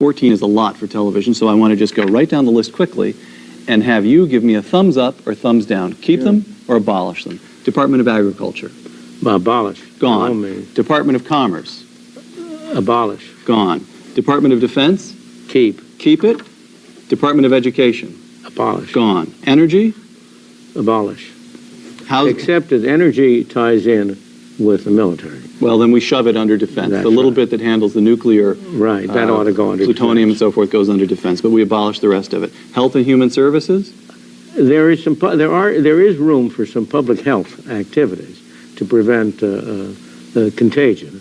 14 is a lot for television, so I want to just go right down the list quickly and have you give me a thumbs up or thumbs down. Keep them or abolish them. Department of Agriculture. Abolish. Gone. Department of Commerce. Abolish. Gone. Department of Defense. Keep. Keep it. Department of Education. Abolish. Gone. Energy. Abolish. Housing. Except that energy ties in with the military. Well, then we shove it under defense. That's the little right. bit that handles the nuclear, Right, that ought to go under plutonium and defense. so forth goes under defense, but we abolish the rest of it. Health and Human Services. There is room for some public health activities to prevent contagion.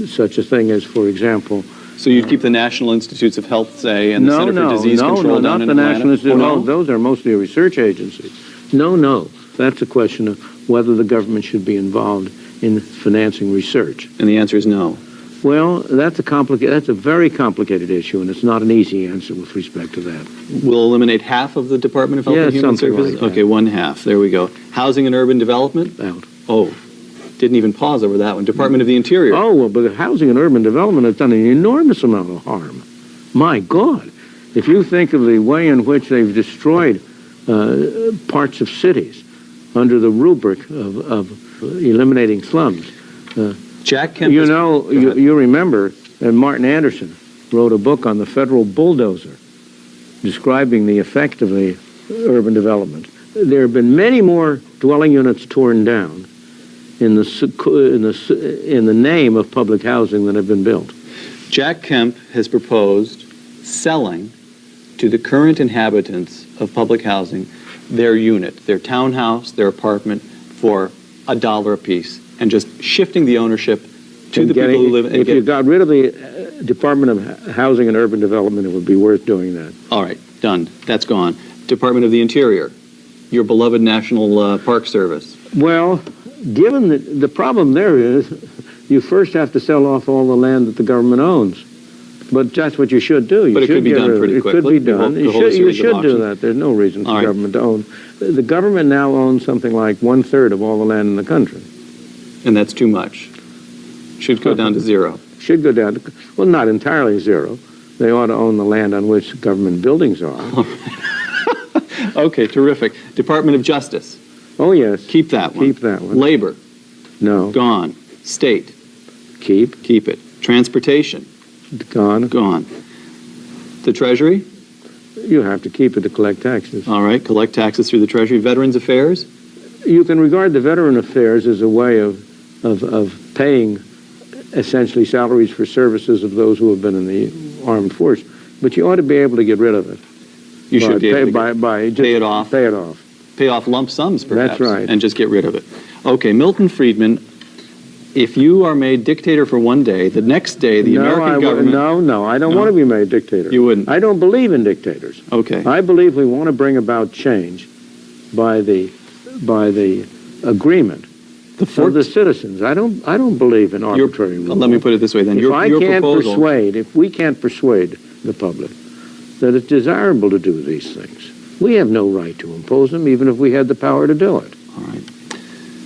Such a thing as, for example. So you'd keep the National Institutes of Health, say, and the Center for Disease Control down in not the Atlanta? National Institute. No? Those are mostly a research agency. No. That's a question of whether the government should be involved in financing research. And the answer is no. Well, that's a very complicated issue, and it's not an easy answer with respect to that. We'll eliminate half of the Department of Health and Human Services? Like that. Okay, one half. There we go. Housing and Urban Development? Out. Oh, didn't even pause over that one. Department of the Interior? Oh, well, but housing and urban development has done an enormous amount of harm. My God. If you think of the way in which they've destroyed parts of cities under the rubric of eliminating slums. Jack Kemp. You know, you remember that Martin Anderson wrote a book on the federal bulldozer describing the effect of the urban development. There have been many more dwelling units torn down in the name of public housing than have been built. Jack Kemp has proposed selling to the current inhabitants of public housing their unit, their townhouse, their apartment for $1 a piece, and just shifting the ownership to the people who live in. If you got rid of the Department of Housing and Urban Development, it would be worth doing that. All right, done. That's gone. Department of the Interior, your beloved National Park Service. Well, given the problem there is, you first have to sell off all the land that the government owns. But that's what you should do. But it could be done pretty quickly. It could be done. You should do that. There's no reason for the government to own. The government now owns something like 1/3 of all the land in the country. And that's too much. Should go down to zero. Should go down to, well, not entirely zero. They ought to own the land on which government buildings are. Okay, terrific. Department of Justice. Oh, yes. Keep that one. Keep that one. Labor. No. Gone. State. Keep. Keep it. Transportation. Gone. Gone. The Treasury. You have to keep it to collect taxes. All right, collect taxes through the Treasury. Veterans Affairs. You can regard the Veteran Affairs as a way of paying essentially salaries for services of those who have been in the armed force. But you ought to be able to get rid of it. You should be able to pay it off. Pay it off. Pay off lump sums, perhaps. That's right. And just get rid of it. Okay, Milton Friedman, if you are made dictator for one day, the next day the American government... No, I don't want to be made dictator. You wouldn't? I don't believe in dictators. Okay. I believe we want to bring about change by the agreement of the citizens. I don't believe in arbitrary rule. Let me put it this way then. If we can't persuade the public that it's desirable to do these things, we have no right to impose them, even if we had the power to do it. All right.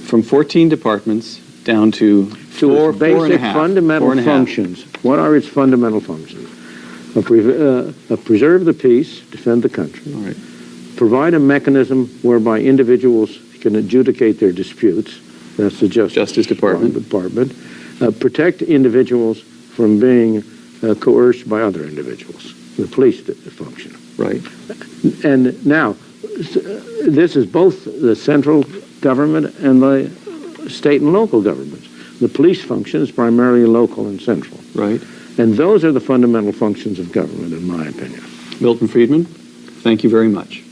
From 14 departments down to four and a half. Fundamental functions. What are its fundamental functions? Preserve the peace, defend the country. All right. Provide a mechanism whereby individuals can adjudicate their disputes. That's the Justice Department. Protect individuals from being coerced by other individuals. The police function. Right. And now, this is both the central government and the state and local governments. The police function is primarily local and central. Right. And those are the fundamental functions of government, in my opinion. Milton Friedman, thank you very much.